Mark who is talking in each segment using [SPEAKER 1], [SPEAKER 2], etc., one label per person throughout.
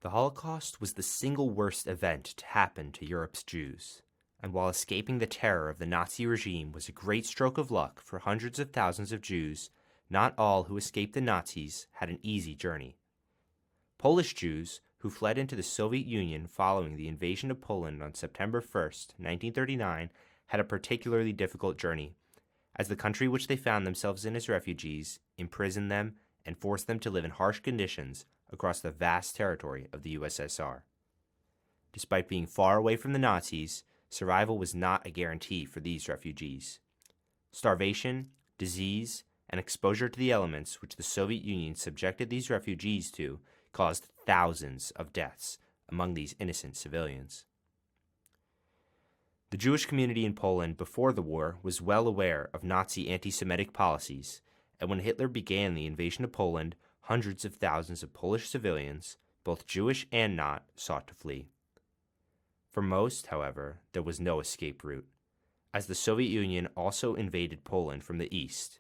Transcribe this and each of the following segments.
[SPEAKER 1] The Holocaust was the single worst event to happen to Europe's Jews, and while escaping the terror of the Nazi regime was a great stroke of luck for hundreds of thousands of Jews, not all who escaped the Nazis had an easy journey. Polish Jews, who fled into the Soviet Union following the invasion of Poland on September 1st, 1939, had a particularly difficult journey, as the country which they found themselves in as refugees imprisoned them and forced them to live in harsh conditions across the vast territory of the USSR. Despite being far away from the Nazis, survival was not a guarantee for these refugees. Starvation, disease, and exposure to the elements which the Soviet Union subjected these refugees to caused thousands of deaths among these innocent civilians. The Jewish community in Poland before the war was well aware of Nazi anti-Semitic policies, and when Hitler began the invasion of Poland, hundreds of thousands of Polish civilians, both Jewish and not, sought to flee. For most, however, there was no escape route, as the Soviet Union also invaded Poland from the east.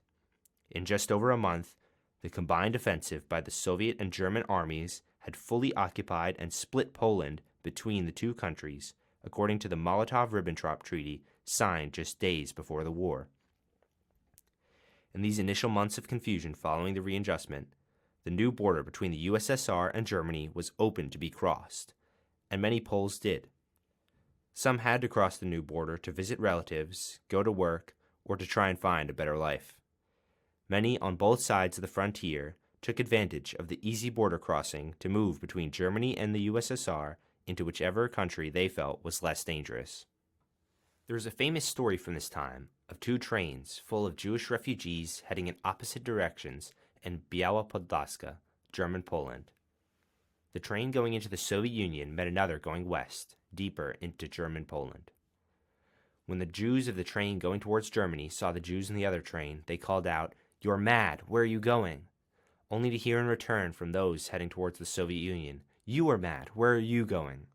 [SPEAKER 1] In just over a month, the combined offensive by the Soviet and German armies had fully occupied and split Poland between the two countries, according to the Molotov-Ribbentrop Treaty signed just days before the war. In these initial months of confusion following the readjustment, the new border between the USSR and Germany was open to be crossed, and many Poles did. Some had to cross the new border to visit relatives, go to work, or to try and find a better life. Many on both sides of the frontier took advantage of the easy border crossing to move between Germany and the USSR into whichever country they felt was less dangerous. There is a famous story from this time of two trains full of Jewish refugees heading in opposite directions in Biała Podlaska, German Poland. The train going into the Soviet Union met another going west, deeper into German Poland. When the Jews of the train going towards Germany saw the Jews in the other train, they called out, "You're mad, where are you going?" Only to hear in return from those heading towards the Soviet Union, "You are mad, where are you going?"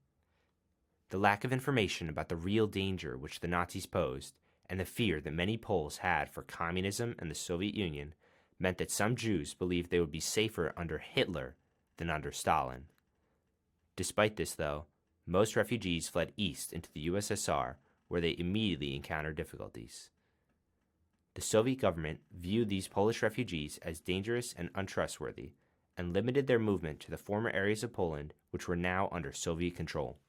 [SPEAKER 1] The lack of information about the real danger which the Nazis posed, and the fear that many Poles had for communism and the Soviet Union, meant that some Jews believed they would be safer under Hitler than under Stalin. Despite this, though, most refugees fled east into the USSR, where they immediately encountered difficulties. The Soviet government viewed these Polish refugees as dangerous and untrustworthy, and limited their movement to the former areas of Poland which were now under Soviet control.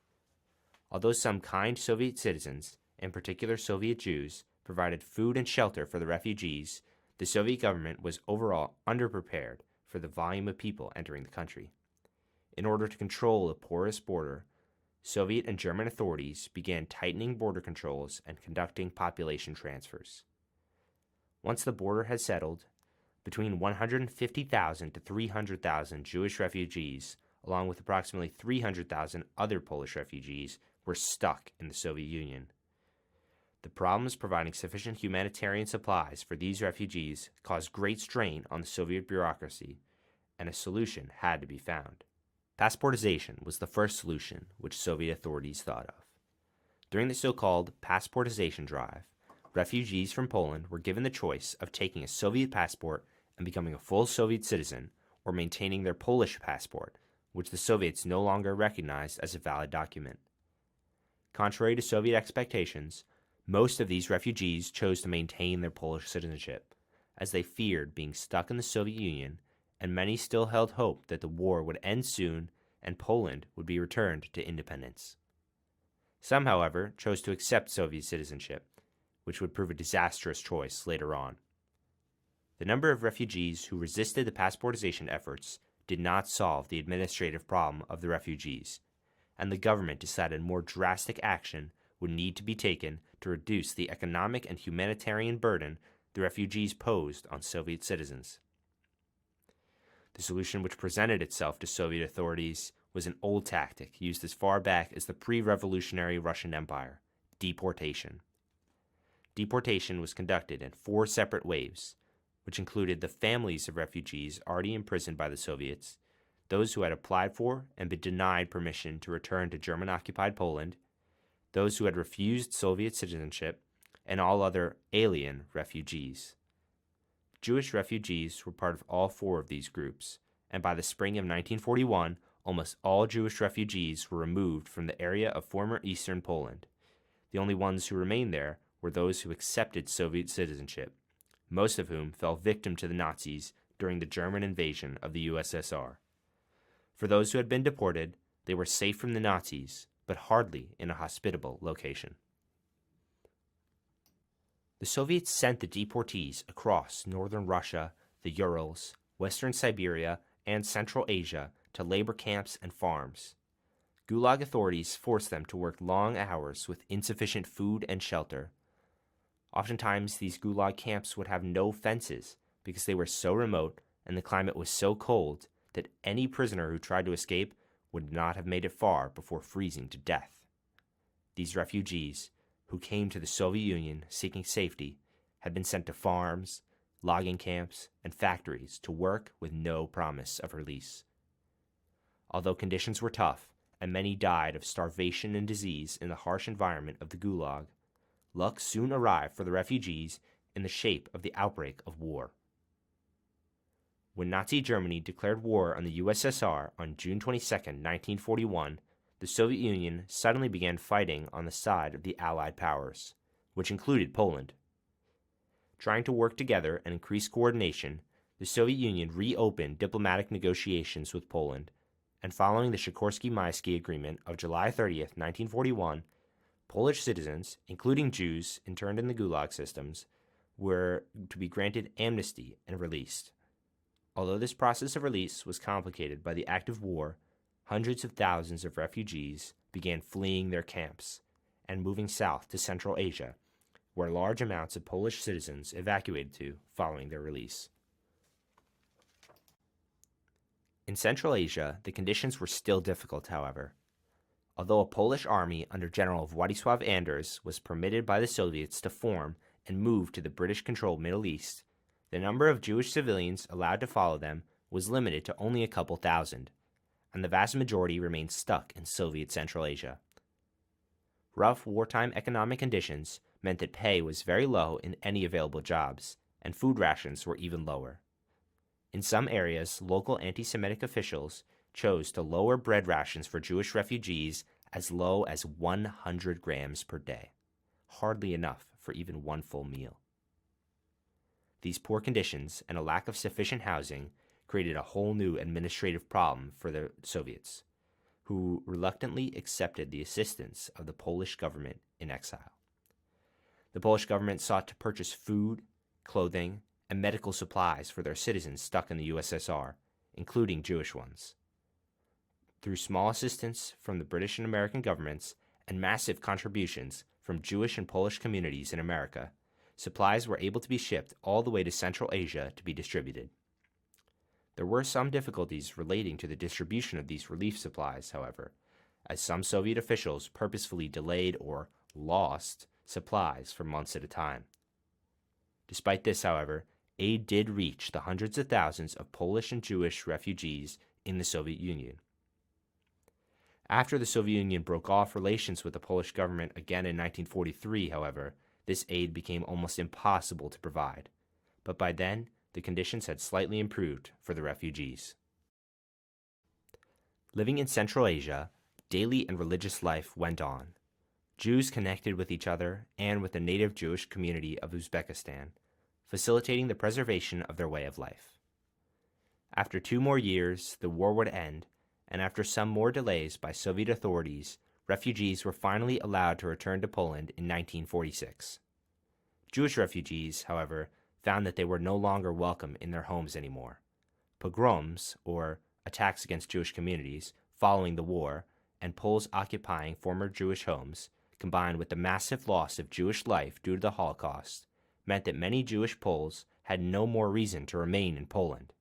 [SPEAKER 1] Although some kind Soviet citizens, in particular Soviet Jews, provided food and shelter for the refugees, the Soviet government was overall underprepared for the volume of people entering the country. In order to control the porous border, Soviet and German authorities began tightening border controls and conducting population transfers. Once the border had settled, between 150,000 to 300,000 Jewish refugees, along with approximately 300,000 other Polish refugees, were stuck in the Soviet Union. The problems providing sufficient humanitarian supplies for these refugees caused great strain on the Soviet bureaucracy, and a solution had to be found. Passportization was the first solution which Soviet authorities thought of. During the so-called passportization drive, refugees from Poland were given the choice of taking a Soviet passport and becoming a full Soviet citizen, or maintaining their Polish passport, which the Soviets no longer recognized as a valid document. Contrary to Soviet expectations, most of these refugees chose to maintain their Polish citizenship, as they feared being stuck in the Soviet Union, and many still held hope that the war would end soon and Poland would be returned to independence. Some, however, chose to accept Soviet citizenship, which would prove a disastrous choice later on. The number of refugees who resisted the passportization efforts did not solve the administrative problem of the refugees, and the government decided more drastic action would need to be taken to reduce the economic and humanitarian burden the refugees posed on Soviet citizens. The solution which presented itself to Soviet authorities was an old tactic used as far back as the pre-revolutionary Russian Empire: deportation. Deportation was conducted in 4 separate waves, which included the families of refugees already imprisoned by the Soviets, those who had applied for and been denied permission to return to German-occupied Poland, those who had refused Soviet citizenship, and all other alien refugees. Jewish refugees were part of all 4 of these groups, and by the spring of 1941, almost all Jewish refugees were removed from the area of former Eastern Poland. The only ones who remained there were those who accepted Soviet citizenship, most of whom fell victim to the Nazis during the German invasion of the USSR. For those who had been deported, they were safe from the Nazis, but hardly in a hospitable location. The Soviets sent the deportees across northern Russia, the Urals, western Siberia, and Central Asia to labor camps and farms. Gulag authorities forced them to work long hours with insufficient food and shelter. Oftentimes, these Gulag camps would have no fences because they were so remote and the climate was so cold that any prisoner who tried to escape would not have made it far before freezing to death. These refugees, who came to the Soviet Union seeking safety, had been sent to farms, logging camps, and factories to work with no promise of release. Although conditions were tough, and many died of starvation and disease in the harsh environment of the Gulag, luck soon arrived for the refugees in the shape of the outbreak of war. When Nazi Germany declared war on the USSR on June 22, 1941, the Soviet Union suddenly began fighting on the side of the Allied powers, which included Poland. Trying to work together and increase coordination, the Soviet Union reopened diplomatic negotiations with Poland, and following the Sikorski-Maisky Agreement of July 30, 1941, Polish citizens, including Jews interned in the Gulag systems, were to be granted amnesty and released. Although this process of release was complicated by the active war, hundreds of thousands of refugees began fleeing their camps and moving south to Central Asia, where large amounts of Polish citizens evacuated to following their release. In Central Asia, the conditions were still difficult, however. Although a Polish army under General Władysław Anders was permitted by the Soviets to form and move to the British-controlled Middle East, the number of Jewish civilians allowed to follow them was limited to only a couple thousand, and the vast majority remained stuck in Soviet Central Asia. Rough wartime economic conditions meant that pay was very low in any available jobs, and food rations were even lower. In some areas, local anti-Semitic officials chose to lower bread rations for Jewish refugees as low as 100 grams per day, hardly enough for even one full meal. These poor conditions and a lack of sufficient housing created a whole new administrative problem for the Soviets, who reluctantly accepted the assistance of the Polish government in exile. The Polish government sought to purchase food, clothing, and medical supplies for their citizens stuck in the USSR, including Jewish ones. Through small assistance from the British and American governments and massive contributions from Jewish and Polish communities in America, supplies were able to be shipped all the way to Central Asia to be distributed. There were some difficulties relating to the distribution of these relief supplies, however, as some Soviet officials purposefully delayed or lost supplies for months at a time. Despite this, however, aid did reach the hundreds of thousands of Polish and Jewish refugees in the Soviet Union. After the Soviet Union broke off relations with the Polish government again in 1943, however, this aid became almost impossible to provide. But by then, the conditions had slightly improved for the refugees. Living in Central Asia, daily and religious life went on. Jews connected with each other and with the native Jewish community of Uzbekistan, facilitating the preservation of their way of life. After 2 more years, the war would end, and after some more delays by Soviet authorities, refugees were finally allowed to return to Poland in 1946. Jewish refugees, however, found that they were no longer welcome in their homes anymore. Pogroms, or attacks against Jewish communities, following the war, and Poles occupying former Jewish homes, combined with the massive loss of Jewish life due to the Holocaust, meant that many Jewish Poles had no more reason to remain in Poland.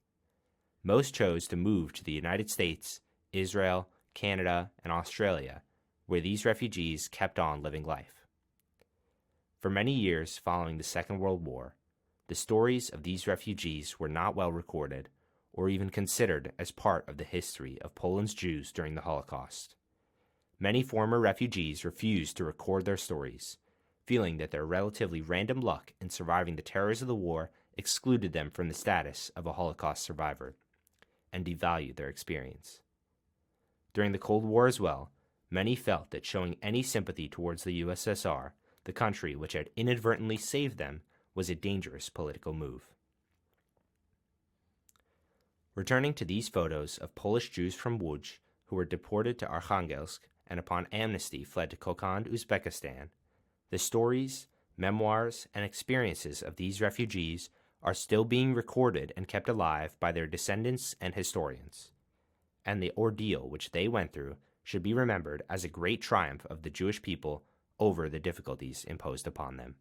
[SPEAKER 1] Most chose to move to the United States, Israel, Canada, and Australia, where these refugees kept on living life. For many years following the Second World War, the stories of these refugees were not well recorded or even considered as part of the history of Poland's Jews during the Holocaust. Many former refugees refused to record their stories, feeling that their relatively random luck in surviving the terrors of the war excluded them from the status of a Holocaust survivor and devalued their experience. During the Cold War as well, many felt that showing any sympathy towards the USSR, the country which had inadvertently saved them, was a dangerous political move. Returning to these photos of Polish Jews from Łódź who were deported to Arkhangelsk and upon amnesty fled to Kokand, Uzbekistan, the stories, memoirs, and experiences of these refugees are still being recorded and kept alive by their descendants and historians. And the ordeal which they went through should be remembered as a great triumph of the Jewish people over the difficulties imposed upon them.